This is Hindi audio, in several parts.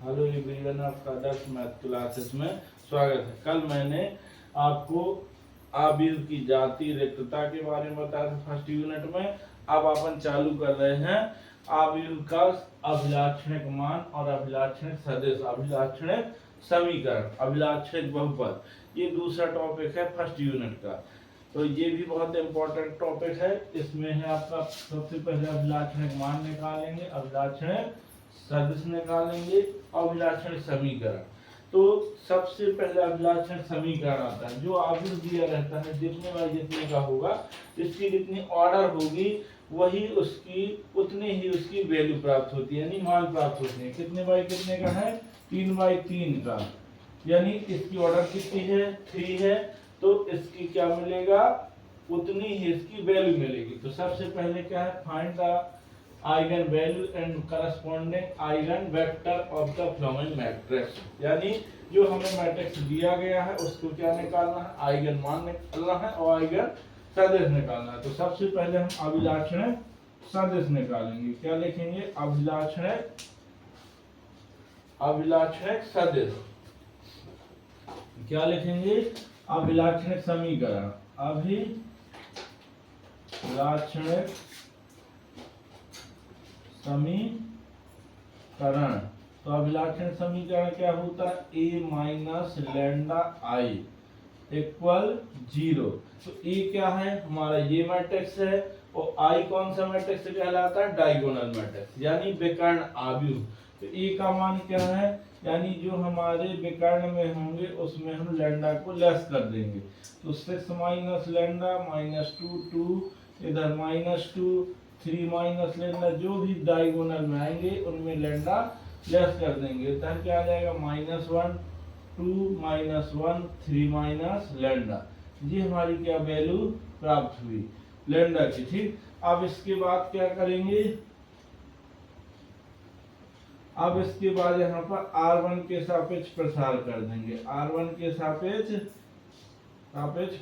हेलो एवरीवन, आपका आदर्श मैथ क्लासेस में स्वागत है। कल मैंने आपको आबिर की जाति रिक्तता के बारे में बताया था फर्स्ट यूनिट में। अब अपन चालू कर रहे हैं आबिर का अभिलाक्षणिक मान और अभिलाक्षणिक सदिश, अभिलाक्षणिक समीकरण, अभिलाक्षणिक बहुपद। ये दूसरा टॉपिक है फर्स्ट यूनिट का। तो ये भी बहुत इंपॉर्टेंट टॉपिक है। इसमें है आपका सबसे पहले अभिलाक्षणिक मान निकालेंगे, अभिलाक्षणिक सदिश निकालेंगे, अभिलाक्षणिक समीकरण। तो सबसे पहले अभिलाक्षणिक समीकरण आता है। जो आबिर दिया रहता है जितने बार जितने का होगा, इसकी जितनी ऑर्डर होगी वही उसकी उतनी ही उसकी वैल्यू प्राप्त होती है, यानी मान प्राप्त होती है। कितने बाई कितने का है? 3/3 का, यानी इसकी ऑर्डर कितनी है? 3 है। तो इसकी क्या मिलेगा? उतनी ही इसकी वैल्यू मिलेगी। तो सबसे पहले क्या है? Find the eigen value and corresponding eigen vector of the following matrix. यानी जो हमें मैट्रिक्स दिया गया है उसको क्या निकालना है? आइगन मान निकालना है और आइगन सदिश निकालना है। तो सबसे पहले हम अभिलाक्षणिक सदिश निकालेंगे। क्या लिखेंगे? अभिलाक्षणिक सदिश। क्या लिखेंगे? अभिलाक्षणिक समीकरण, अभिलाक्षणिक समीकरण। तो अभिलाक्षणिक समीकरण क्या होता है? a minus lambda I equal 0। तो a क्या है? हमारा ये मैट्रिक्स है और i कौन सा मैट्रिक्स कहलाता है? डायगोनल मैट्रिक्स, यानी विकर्ण आव्यूह। तो a का मान क्या है? यानी जो हमारे विकर्ण में होंगे उसमें हम लैम्डा को लेस कर देंगे। तो 6 माइनस लैम्डा -2, 2 इधर -2, 3 माइनस लैम्डा, जो भी डायगोनल में आएंगे उनमें लैम्डा लेस कर देंगे। तो क्या आ जाएगा? -1, 2 -1, 3 माइनस लैम्डा। ये हमारी क्या वैल्यू प्राप्त हुई लैम्डा की। ठीक, अब इसके बाद क्या करेंगे? अब इसके बाद यहाँ पर r1 के सापेक्ष प्रसार कर देंगे। r1 के सापेक्ष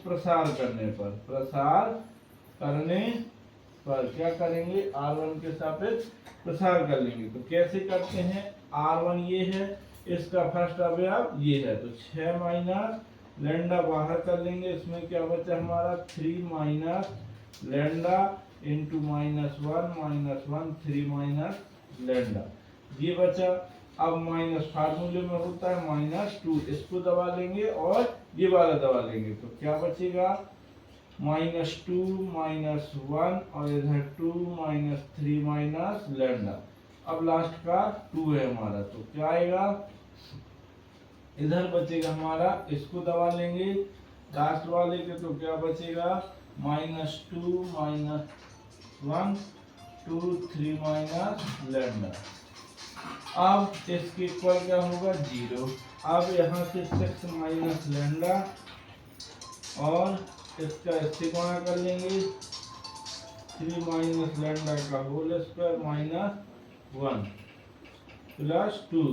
प्रसार करने पर क्या करेंगे? r1 के सापेक्ष प्रसार कर लेंगे। तो कैसे करते हैं? r1 ये है, इसका फर्स्ट अवयव ये है, तो 6 माइनस लैम्डा बाहर कर लेंगे। इसमें क्या बचा हमारा? 3 minus lambda into -1 3 minus lambda, ये बचा। अब माइनस फार्मूले में होता है -2, इसको दबा लेंगे और ये वाला दबा लेंगे। तो क्या बचेगा? -2 -1 और इधर 2 -3 माइनस लैम्डा। अब लास्ट का 2 है हमारा, तो क्या आएगा? इधर बचेगा हमारा, इसको दबा लेंगे लास्ट वाले के, तो क्या बचेगा? -2 -1 2 3 माइनस लैम्डा। अब इसके इक्वल क्या होगा? 0। अब यहाँ से 6 माइनस लैम्डा और इसका इससे गुणा कर लेंगे, 3 माइनस लैम्डा का होल स्क्वायर -1 +2,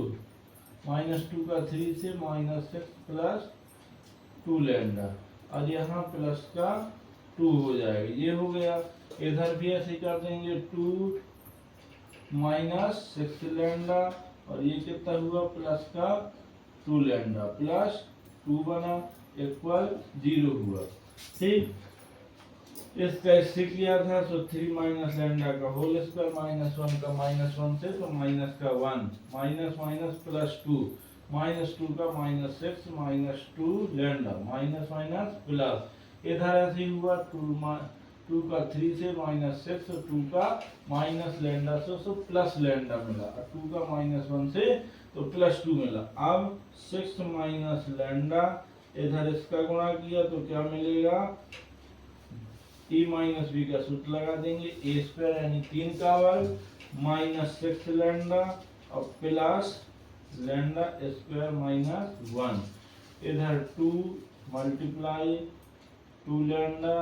-2 का 3 से -6 +2 लैम्डा, और यहाँ प्लस का 2 हो जाएगा। ये हो गया। इधर भी ऐसे कर देंगे, 2 -6 लैम्डा और ये कितना हुआ? प्लस का 2 लैम्डा +2 बना इक्वल 0 हुआ। ठीक, इसका इससे किया था, तो 3 माइनस लैम्डा का होल स्क्वायर, -1 का -1 से, तो माइनस का 1 माइनस माइनस +2 -2 का -6 -2 लैम्डा माइनस माइनस प्लस, इधर ऐसे हुआ 2 का 3 से -6 और 2 का माइनस लैम्डा से तो प्लस लैम्डा मिला, और 2 का -1 से तो +2 मिला। अब 6 माइनस लैम्डा, इधर इसका गुणा किया तो क्या मिलेगा? a माइनस b का सूत्र लगा देंगे, a² यानी 3 का वर्ग -6 लैम्डा और प्लस लैम्डा स्क्वायर -1, इधर 2 मल्टीप्लाई 2 लैम्डा,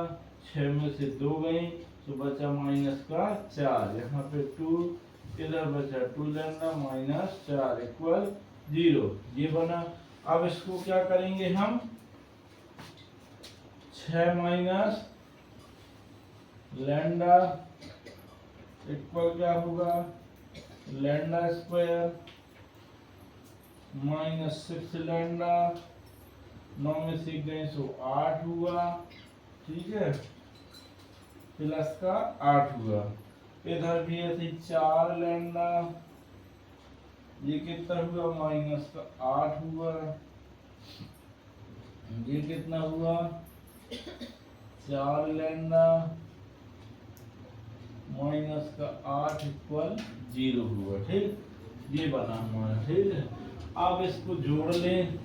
6 में से 2 गई तो बचा -4, यहाँ पे 2, इधर बचा 2 लैम्डा -4 इक्वल 0, ये बना। अब इसको क्या करेंगे हम? 6 माइनस लैम्डा इक्वल क्या होगा? लैम्डा स्क्वायर माइनस 6 लैंडा, 9 में से गए सो 8 हुआ, ठीक है, प्लस का 8 हुआ। इधर भी ऐसे 4 लैंडा, ये कितना हुआ माइनस का 8 हुआ, ये कितना हुआ 4 लैंडा माइनस का 8 इक्वल 0 हुआ, ठीक, ये बना हमारा, ठीक है। अब इसको जोड़ लें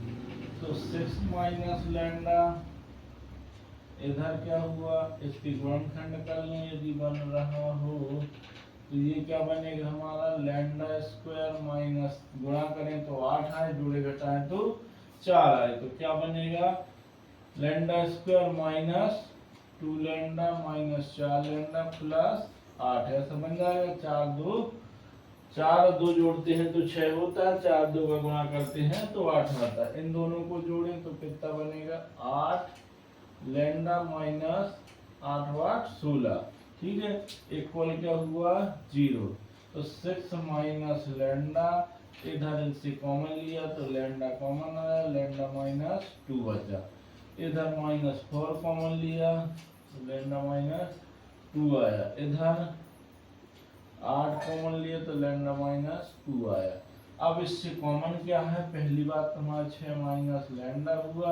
तो 6 माइनस लैंडा, इधर क्या हुआ, इसके गुणनखंड कर लें यदि बन रहा हो तो ये क्या बनेगा हमारा लैंडा स्क्वायर माइनस, गुणा करें तो 8 आए, जोड़े घटाएं तो 4 आए, तो क्या बनेगा lambda square minus 2 lambda minus 4 lambda plus 8, ऐसा बन जाएगा। 4 और 2 जोड़ते हैं तो 6 होता है, 4 2 का गुणा करते हैं तो 8 आता है। इन दोनों को जोड़ें तो कितना बनेगा 8 लैंडा माइनस 8 8 16, ठीक है, इक्वल क्या हुआ 0। तो 6 माइनस लैंडा, इधर इनसे कॉमन लिया तो लैंडा कॉमन आया, लैंडा माइनस 2 बचा, इधर माइनस 4 कॉमन लिया तो लैंडा माइनस 2 आया, इधर 8 कॉमन लिए तो लैंडा माइनस 2 आया। अब इससे कॉमन क्या है, पहली बात हमारा 6 माइनस लैंडा हुआ,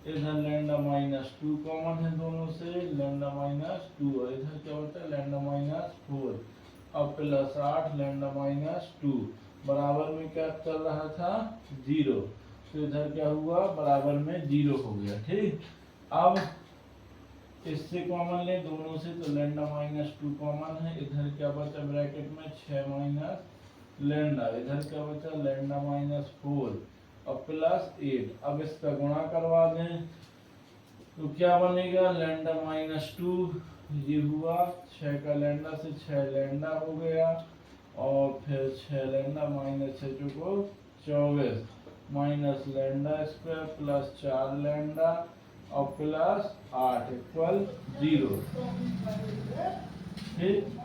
इधर लैंडा माइनस 2 कॉमन है दोनों से, लैंडा माइनस 2, इधर क्या होता है लैंडा माइनस 4, अब प्लस 8 लैंडा माइनस 2, बराबर में क्या चल रहा था 0, तो इधर क्या हुआ बराबर में 0 हो गया, ठीक। अब इससे कॉमन ले दोनों से तो लैंडा माइनस 2 कॉमन है, इधर क्या बचा ब्रैकेट में 6 माइनस लैंडा, इधर क्या बचा लैंडा माइनस 4 और प्लस 8। अब इसका गुणा करवा दें तो क्या बनेगा लैंडा माइनस 2, ये हुआ 6 का लैंडा से 6 लैंडा हो गया, और फिर 6 लैंडा माइनस 6 को 24 minus lambda square plus 4 lambda और प्लस 8 इक्वल 0, ठीक।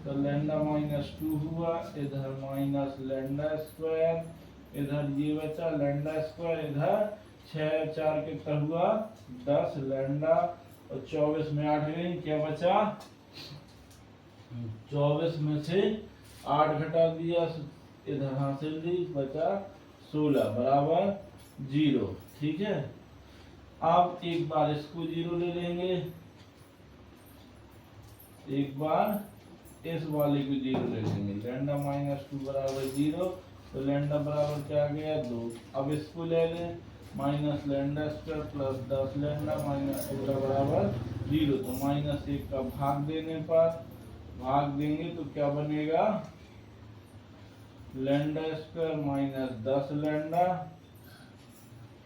तो लैंडा माइनस 2 हुआ, इधर माइनस लैंडा स्क्वायर, इधर ये बचा लैंडा स्क्वायर, इधर 6 4 कितना हुआ 10 लैंडा और 24 में 8 गई, क्या बचा 24 में से 8 घटा दिया, इधर हासिल दी, बचा 16 बराबर 0, ठीक है। अब एक बार इसको 0 ले लेंगे, एक बार इस वाले को 0 ले लेंगे, लैंडा माइनस 2 बराबर 0, तो लैंडा बराबर क्या आ गया 2। अब इसको ले लें minus lambda square plus 10 lambda minus 16 बराबर 0, तो माइनस 1 का भाग देने पर भाग देंगे तो क्या बनेगा लैंडा स्क्वायर माइनस 10 लैंडा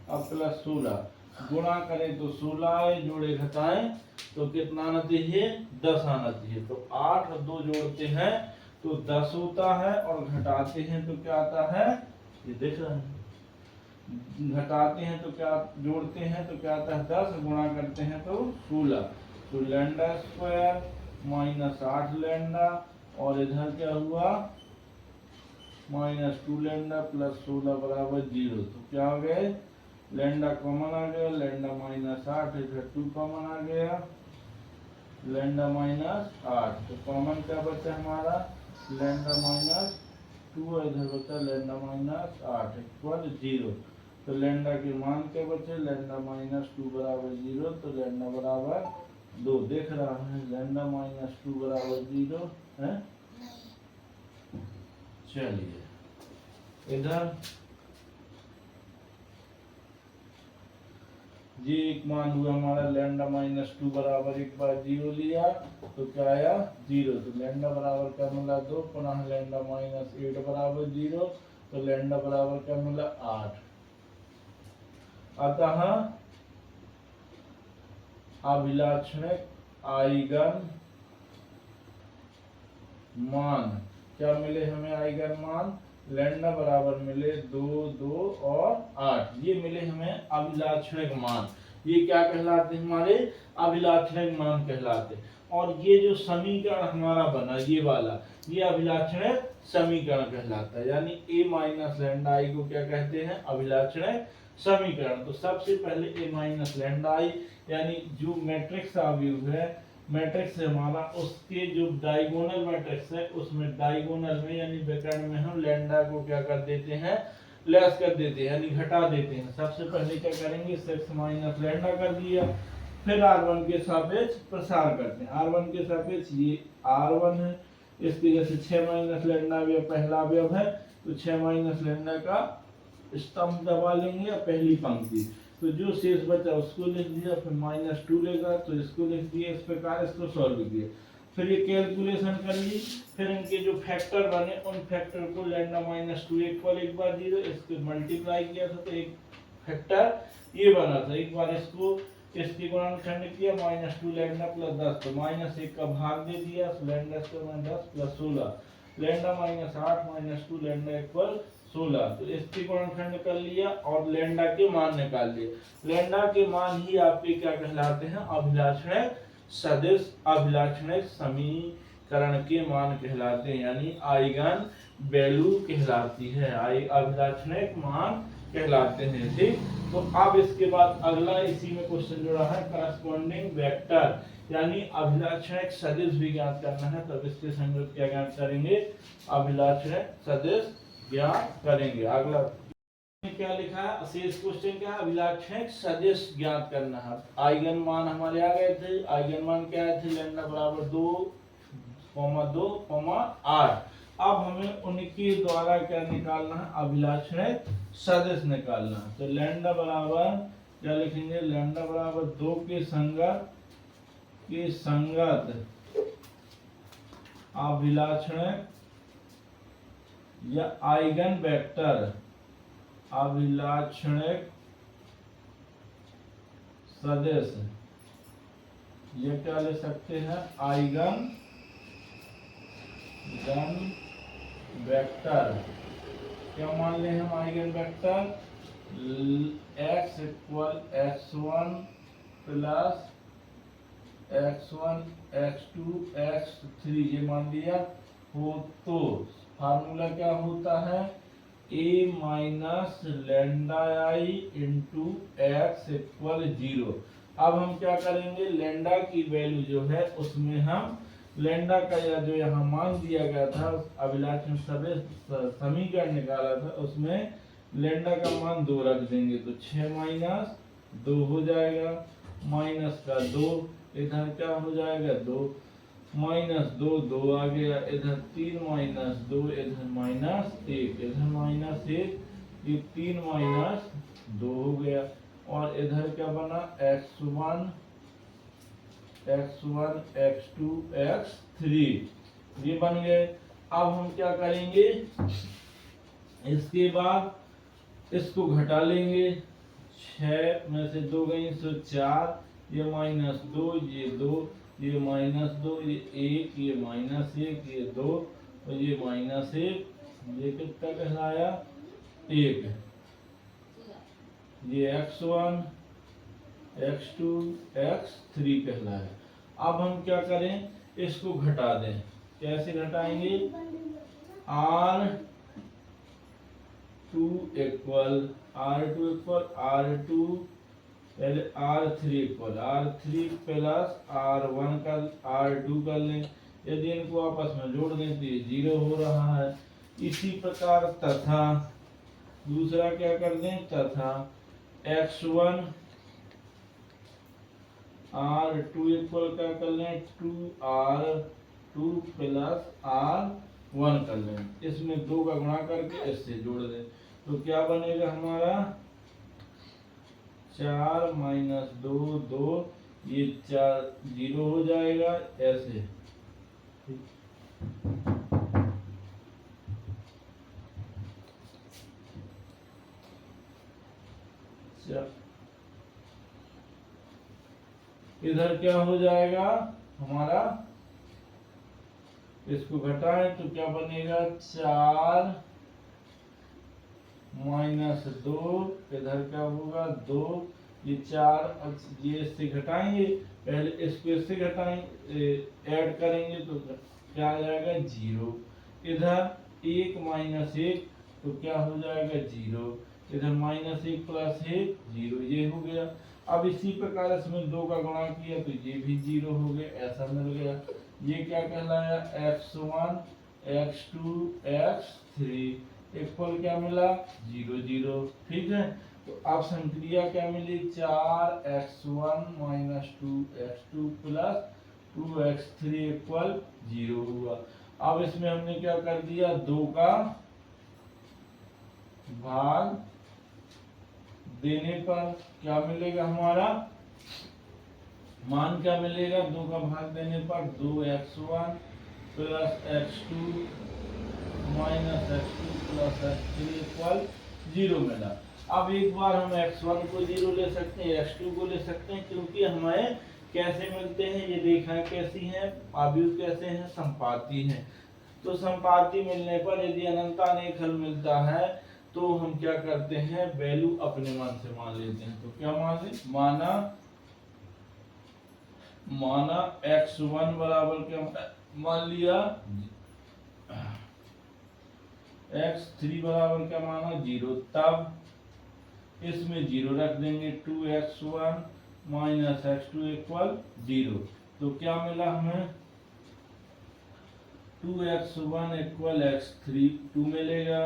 अब प्लस 16, गुणा करें तो 16 आए, जोड़े घटाएं तो कितना आना चाहिए 10 आना चाहिए। तो 8 और 2 जोड़ते हैं तो 10 होता है, और घटाते हैं तो क्या आता है, ये देख रहे हैं, घटाते हैं तो क्या, जोड़ते हैं तो क्या आता है 10, गुणा करते हैं तो 16, तो लैंडा स्क्वायर माइनस 8 लैंडा और इधर क्या हुआ माइनस 2 लैंडा प्लस 16 बराबर 0, तो क्या हो गए लैंडा कॉमन आ गया, लैंडा माइनस 8, इधर 2 कॉमन आ गया, लैंडा माइनस 8, तो कॉमन क्या बचा हमारा लैंडा माइनस 2, इधर बचा लैंडा माइनस 8 इक्वल 0, तो लैंडा के मान क्या बचे लैंडा माइनस 2 बराबर 0, तो लैंडा बराबर 2, देख रहा है लैंडा माइनस 2 बराबर 0 है। चलिए इधर ये एक मान हुआ हमारा लैंडा माइनस 2 बराबर एक बार 0 लिया तो क्या आया 0, तो लैंडा बराबर क्या मिला 2, पुनः लैंडा माइनस 8 बराबर 0, तो लैंडा बराबर क्या मिला 8। अतः अभिलाक्षणिक आइगन मान क्या मिले हमें, आइगन मान लैंडा बराबर मिले 2 2 और 8, ये मिले हमें अभिलाक्षणिक मान। ये क्या कहलाते हैं हमारे अभिलाक्षणिक मान कहलाते हैं। और ये जो समीकरण हमारा बना ये वाला, ये अभिलाक्षणिक समीकरण कहलाता है। यानी a माइनस लैम्डा आई को क्या कहते हैं, अभिलाक्षणिक समीकरण। तो सबसे पहले a माइनस लैम्डा आई यानी जो मैट्रिक्स आव्यूह है, मैट्रिक्स है हमारा, उसके जो डायगोनल मैट्रिक्स है उसमें डायगोनल में यानी विकर्ण में हम लैम्डा को क्या कर देते हैं, लेस कर देते हैं यानी घटा देते हैं। सबसे पहले क्या करेंगे, 6 माइनस लैम्डा कर दिया, फिर r1 के सापेक्ष प्रसार करते हैं। r1 के सापेक्ष ये r1 है, इसकी जैसे 6 माइनस लैम्डा अवयव पहला अवयव है तो 6 माइनस लैम्डा का स्तंभ दबा लेंगे या पहली पंक्ति, तो जो शेष बचा उसको लिख दिया, फिर -2 लेगा तो इसको लिख दिया, इस प्रकार इसको सॉल्व किया। फिर ये कैलकुलेशन कर ली, फिर इनके जो फैक्टर बने उन फैक्टर को लैम्डा -2 एक बार 0, इसको मल्टीप्लाई किया था तो एक फैक्टर ये बना था, एक बार इसको इसके गुणनखंड किया -2 लैम्डा प्लस 10, तो -1 का भाग दे दिया, lambda square 10 plus 16, lambda -8 -2 lambda equal 16, तो इसके गुणनखंड कर लिया और लैम्डा के मान निकाल लिए। लैम्डा के मान ही आपके क्या कहलाते हैं, अभिलाक्षणिक सदिश, अभिलाक्षणिक समीकरण के मान कहलाते हैं, यानी आइगन वैल्यू कहलाती है, अभिलाक्षणिक मान कहलाते हैं। ठीक, तो अब इसके बाद अगला इसी में क्वेश्चन जुड़ा है, करस्पॉन्डिंग वेक्टर यानी अभिलाक्षणिक सदिश भी ज्ञात करना है, तब इसके संगत क्या ज्ञात करेंगे, अभिलाक्षणिक सदिश ज्ञात करेंगे। अगला क्या लिखा है, शेष क्वेश्चन क्या है, अभिलाक्षणिक सदिश ज्ञात करना है। आइगन मान हमारे आ गए थे, आइगन मान क्या आए थे, लैम्डा बराबर 2, 2, 8। अब हमें उनके द्वारा क्या निकालना है, अभिलाक्षणिक सदिश निकालना है। तो लैम्डा बराबर क्या लिखेंगे, लैम्डा बराबर 2 के संगत अभिलाक्षणिक या आइगन वेक्टर, अभिलाक्षणिक सदिश, ये क्या ले सकते हैं, आइगन वेक्टर। क्या मान ले हम eigen vector, x equal x1 plus x1 x2 x3 ये मान लिया हो, तो फार्मूला क्या होता है, a minus lambda I into x equal 0। अब हम क्या करेंगे, लैम्डा की वैल्यू जो है उसमें हम लैम्डा का या जो यहाँ मान दिया गया था अभिलाक्षण सदिश समीकरण निकाला था उसमें लैम्डा का मान 2 रख देंगे, तो 6 माइनस 2 हो जाएगा, माइनस का 2, इधर क्या हो जाएगा 2 माइनस 2, 2 आ गया, इधर 3 माइनस 2, इधर -1, इधर -1, ये 3 माइनस 2 हो गया, और इधर क्या बना x1 x2 x3 ये बन गए। अब हम क्या करेंगे, इसके बाद इसको घटा लेंगे, 6 में से 2 गई तो 4, ये -2, ये 2, ये -2, ये 1, ये -1, ये 2 और ये -1, ये कितना कहलाया 1, ये x1 x2 x3 कहलाया। अब हम क्या करें, इसको घटा दें, कैसे घटाएंगे, r2 इक्वल r2 पहले r3 प्लस r1 का r2 कर लें, यदि इनको आपस में जोड़ दें तो ये 0 हो रहा है। इसी प्रकार तथा दूसरा क्या कर दें, तथा x1 r2 इक्वल क्या कर लें, 2r2 प्लस r1 कर लें, इसमें 2 का गुणा करके इससे जोड़ दें, तो क्या बनेगा हमारा 4 माइनस 2 2, ये 4 0 हो जाएगा ऐसे। इधर क्या हो जाएगा हमारा, इसको घटाएं तो क्या बनेगा 4 माइनस 2, इधर क्या होगा 2, ये 4, ये इससे घटाएंगे, पहले इसको इससे घटाएंगे ऐड करेंगे तो क्या आ जाएगा 0, इधर 1 माइनस 1 तो क्या हो जाएगा 0, इधर माइनस 1 प्लस 1 0, ये हो गया। अब इसी प्रकार इसमें 2 का गुणा किया तो ये भी 0 हो गया, ऐसा मिल गया। ये क्या कहलाया x1 x2 x3 इक्वल क्या मिला 0 0, ठीक है। तो अब संक्रिया क्या मिली 4x1 minus 2x2 plus 2x3 equal 0 हुआ। अब इसमें हमने क्या कर दिया 2 का भाग देने पर क्या मिलेगा हमारा मान, क्या मिलेगा 2 का भाग देने पर 2x1 plus x2 minus x2 plus x3 equal 0 मिला। अब एक बार हम x1 को 0 ले सकते हैं, x2 को ले सकते हैं, क्योंकि हमें कैसे मिलते हैं ये रेखाएं कैसी हैं, अवयव कैसे हैं, संपाती हैं। तो संपाती मिलने पर यदि अनंतानेक हल मिलता है तो हम क्या करते हैं वैल्यू अपने मन से मान लेते हैं। तो क्या मान ले, माना x1 बराबर क्या मान लिया, x3 बराबर क्या माना 0, तब इसमें 0 रख देंगे 2x1 माइनस x2 इक्वल 0। तो क्या मिला हमें 2x1 इक्वल x3 2 मिलेगा,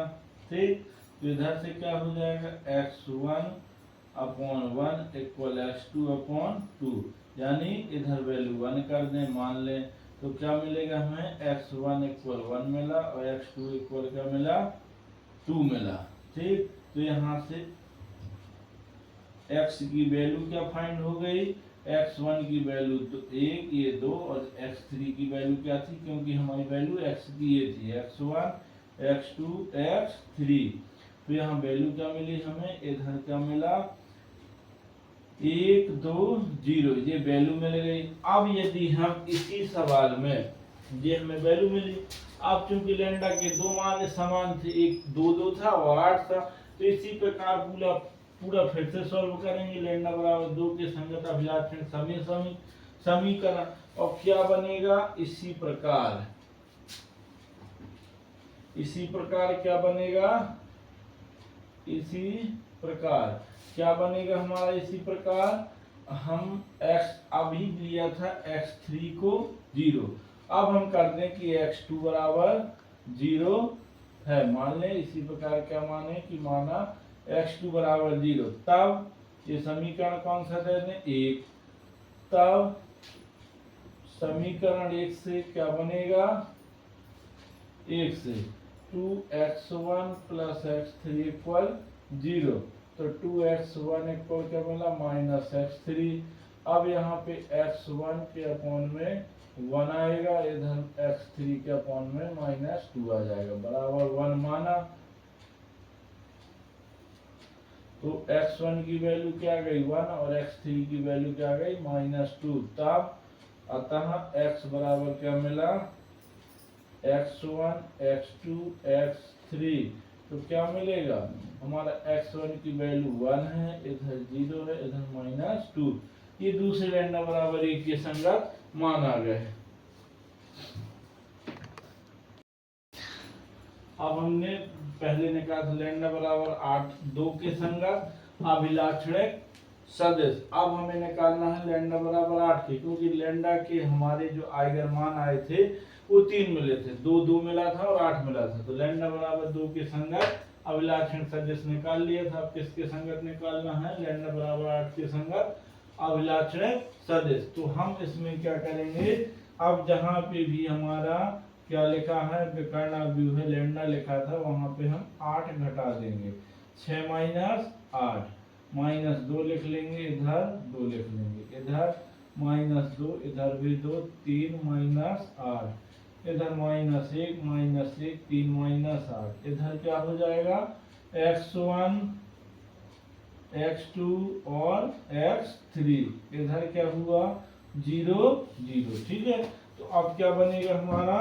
ठीक। तो इधर से क्या हो जाएगा x1 upon 1 equal x2 upon 2, यानी इधर वैल्यू 1 कर दें, मान लें। तो क्या मिलेगा हमें x1 इक्वल 1 मिला और x2 इक्वल क्या मिला 2 मिला, ठीक। तो यहाँ से x की वैल्यू क्या फाइंड हो गई, x1 की वैल्यू 1 ये 2 और x3 की वैल्यू क्या थी, क्योंकि हमारी वैल्यू x की ये थी x1 x2 x3। तो यहाँ वैल्यू क्या मिली हमें, इधर क्या मिला 1 2 0, ये वैल्यू मिल गई। अब यदि हम इसी सवाल में ये हमें वैल्यू मिली, अब चूंकि लैम्डा के 2 मान समान थे, एक 2 2 था और 8 था, तो इसी प्रकार पूरा फिर से सॉल्व करेंगे। लैम्डा बराबर 2 के संगत अभिलाक्षण समीकरण, और क्या बनेगा इसी प्रकार क्या बनेगा, क्या बनेगा हमारा इसी प्रकार। हम x अभी लिया था x3 को 0, अब हम कर दें कि x2 बराबर 0 है, मान लें इसी प्रकार क्या माने कि माना x2 बराबर 0, तब ये समीकरण कौन सा दे दें 1, तब समीकरण 1 से क्या बनेगा 1 से 2x1 प्लस x3 इक्वल 0, तो 2x1 इक्वल क्या मिला माइनस x3। अब यहाँ पे x1 के अपॉन में 1 आएगा, इधर x3 के अपॉन में माइनस 2 आ जाएगा, बराबर 1 माना। तो x1 की वैल्यू क्या आ गई 1 और x3 की वैल्यू क्या आ गई -2, तब अतः x बराबर क्या मिला x1 x2 x3। तो क्या मिलेगा हमारा x1 की वैल्यू 1 है, इधर 0 है, इधर -2, ये दूसरे लैम्डा बराबर 1 के संगत मान आ गए। अब हमने पहले निकाला था लैम्डा बराबर 8 2 के संगत अभिलाक्षणिक सदिश। अब हमें निकालना है लैम्डा बराबर 8 के, क्योंकि लैम्डा के हमारे जो आइगन मान आए थे वो 3 मिले थे, 2 2 मिला था और 8 मिला था। तो लैम्डा बराबर 2 के संगत अभिलाक्षण सदिश निकाल लिया था। अब किसके संगत निकालना है लैम्डा बराबर 8 के संगत अभिलाक्षण सदिश। तो हम इसमें क्या करेंगे, अब जहां पे भी हमारा क्या लिखा है विकर्ण अवयव है लैम्डा लिखा था, वहां पे हम 8 घटा देंगे, 6 माइनस 8 -2 लिख लेंगे, इधर 2 लिख लेंगे, इधर -2 इधर भी 2 3 माइनस 8 इधर -1 3 माइनस 8, इधर क्या हो जाएगा x1 x2 और x3, इधर क्या हुआ 0 0, ठीक है। तो अब क्या बनेगा हमारा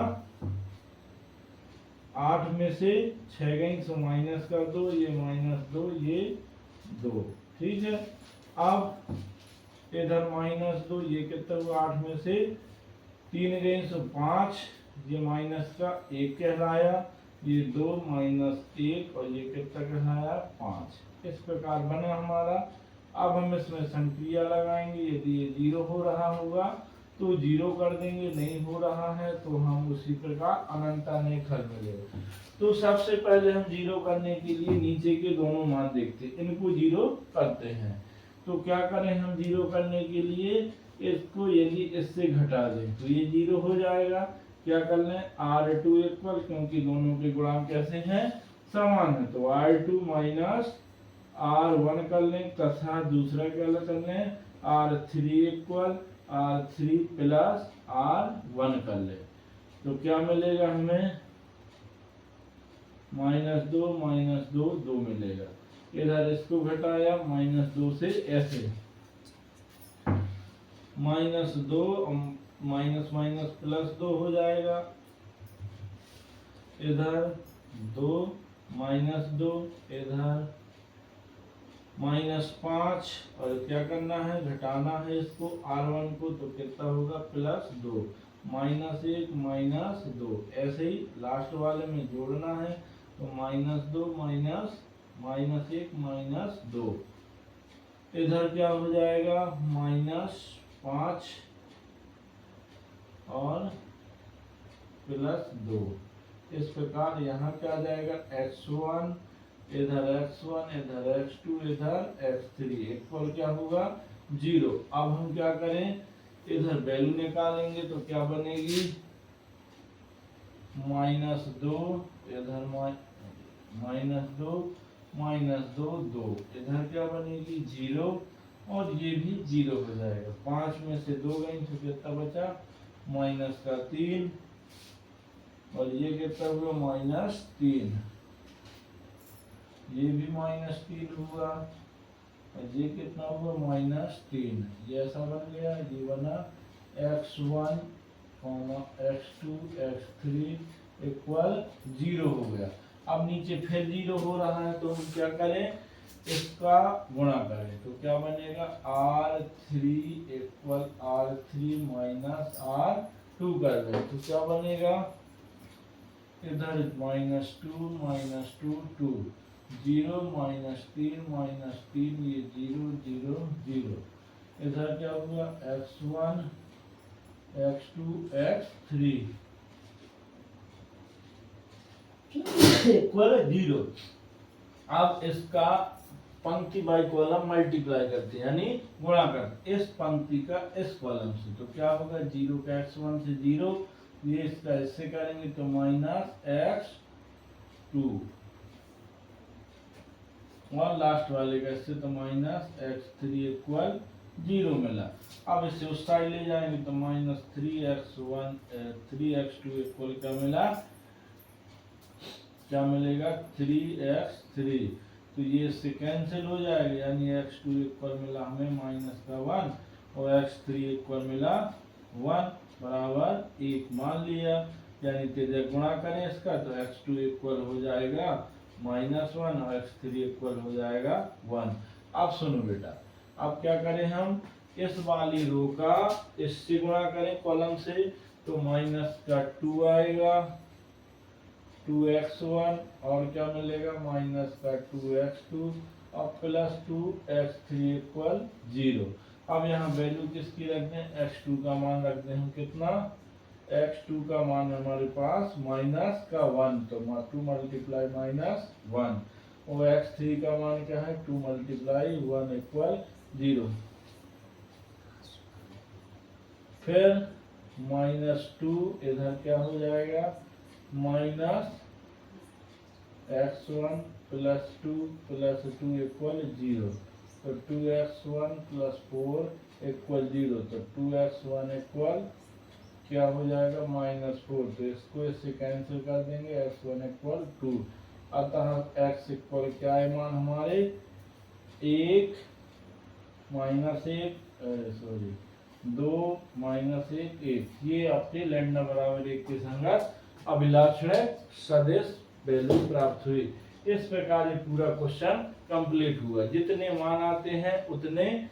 8 में से 6 गई तो माइनस कर दो, ये -2 ये 2, ठीक है। अब इधर -2 ये कितना हुआ 8 में से 3 गई तो 5, ये माइनस का 1 कहलाया, ये 2 माइनस 1 और ये कितना कहलाया 5। इस प्रकार बना हमारा। अब हम इसमें संक्रिया लगाएंगे। यदि ये 0 हो रहा होगा तो 0 कर देंगे, नहीं हो रहा है तो हम उसी प्रकार अनंत अनेक हल मिलेगा। तो सबसे पहले हम 0 करने के लिए नीचे के दोनों मान देखते हैं, इनको 0 करते हैं। तो क्या करें हम 0 करने के लिए, इसको यदि इससे घटा दें तो ये 0 हो जाएगा। क्या कर लें R2 इक्वल, क्योंकि दोनों के गुणांक कैसे हैं समान है, तो R2 माइनस R1 कर लें, तथा दूसरा क्या कर लें R3 equal R3 plus R1 कर लें। तो क्या मिलेगा हमें -2 2 मिलेगा। इधर इसको घटाया -2 से, ऐसे -2 माइनस माइनस प्लस 2 हो जाएगा। इधर 2 -2, इधर -5, और क्या करना है घटाना है इसको R1 को, तो कितना होगा +2 -1 -2। ऐसे ही लास्ट वाले में जोड़ना है, तो -2 -1 -2। इधर क्या हो जाएगा -5 और +2। इस प्रकार यहाँ क्या आ जाएगा x1, इधर x1, इधर x2, इधर x3 इक्वल क्या होगा 0। अब हम क्या करें, इधर वैल्यू निकालेंगे तो क्या बनेगी -2, इधर -2 -2 2, इधर क्या बनेगी 0, और ये भी 0 हो जाएगा। 5 में से 2 गई तो कितना बचा -3, और ये कितना हुआ -3, ये भी -3 हुआ, और ये कितना हुआ -3। ये ऐसा बन गया, ये बना x1, x2, x3 इक्वल 0 हो गया। अब नीचे फिर 0 हो रहा है तो हम क्या करें, इसका गुणा करें, तो क्या बनेगा R3 equal R3 minus R2 कर दें, तो क्या बनेगा इधर -2 -2 2 0 -3 ये 0 0 0। इधर क्या हुआ x1 x2 x3 इक्वल 0। अब इसका पंक्ति बाय कॉलम मल्टीप्लाई करते हैं, यानी गुणा करते इस पंक्ति का इस कॉलम से, तो क्या होगा 0 का x1 से 0, ये इसका इससे करेंगे तो -x2, और लास्ट वाले का इससे तो -x3 इक्वल 0 मिला। अब इसे उस साइड ले जाएंगे तो -3x1 3x2 इक्वल क्या मिला, क्या मिलेगा 3x3, तो ये इससे कैंसिल हो जाएगा, यानी x2 इक्वल मिला हमें -1 और x3 इक्वल मिला 1 बराबर 1 मान लिया। यानी तेजा गुणा करें इसका तो x2 इक्वल हो जाएगा -1 और x3 इक्वल हो जाएगा 1। अब सुनो बेटा, अब क्या करें हम इस वाली रो का इससे गुणा करें कॉलम से, तो -2 आएगा 2x1 और क्या मिलेगा -2x2 और +2x3 इक्वल 0। अब यहाँ वैल्यू किसकी रख दें, x2 का मान रख दें हम कितना, x2 का मान हमारे पास -1, तो 2 मल्टीप्लाई -1, और x3 का मान क्या है 2 मल्टीप्लाई 1 इक्वल 0। फिर -2 इधर क्या हो जाएगा -x1 +2 इक्वल 0, तो 2x1 +4 इक्वल 0, तो 2x1 इक्वल क्या हो जाएगा -4, तो इसको इससे कैंसिल कर देंगे, x1 इक्वल 2। अतः x इक्वल क्या है मान हमारे 1 2 -1 1। ये अपने लैम्डा बराबर 1 के संगत अभिलाक्षणिक सदिश वैल्यू प्राप्त हुई। इस प्रकार ये पूरा क्वेश्चन कंप्लीट हुआ। जितने मान आते हैं उतने,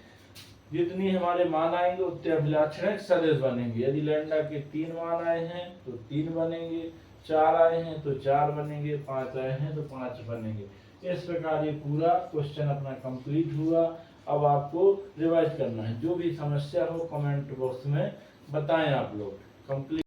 जितनी हमारे मान आएंगे उतने अभिलाक्षणिक सदिश बनेंगे। यदि लैम्डा के 3 मान आए हैं तो 3 बनेंगे, 4 आए हैं तो 4 बनेंगे, 5 आए हैं तो 5 बनेंगे। इस प्रकार ये पूरा क्वेश्चन अपना कंप्लीट हुआ। अब आपको रिवाइज करना है। जो भी समस्या हो कमेंट बॉक्स में बताएं आप लोग। कंप्लीट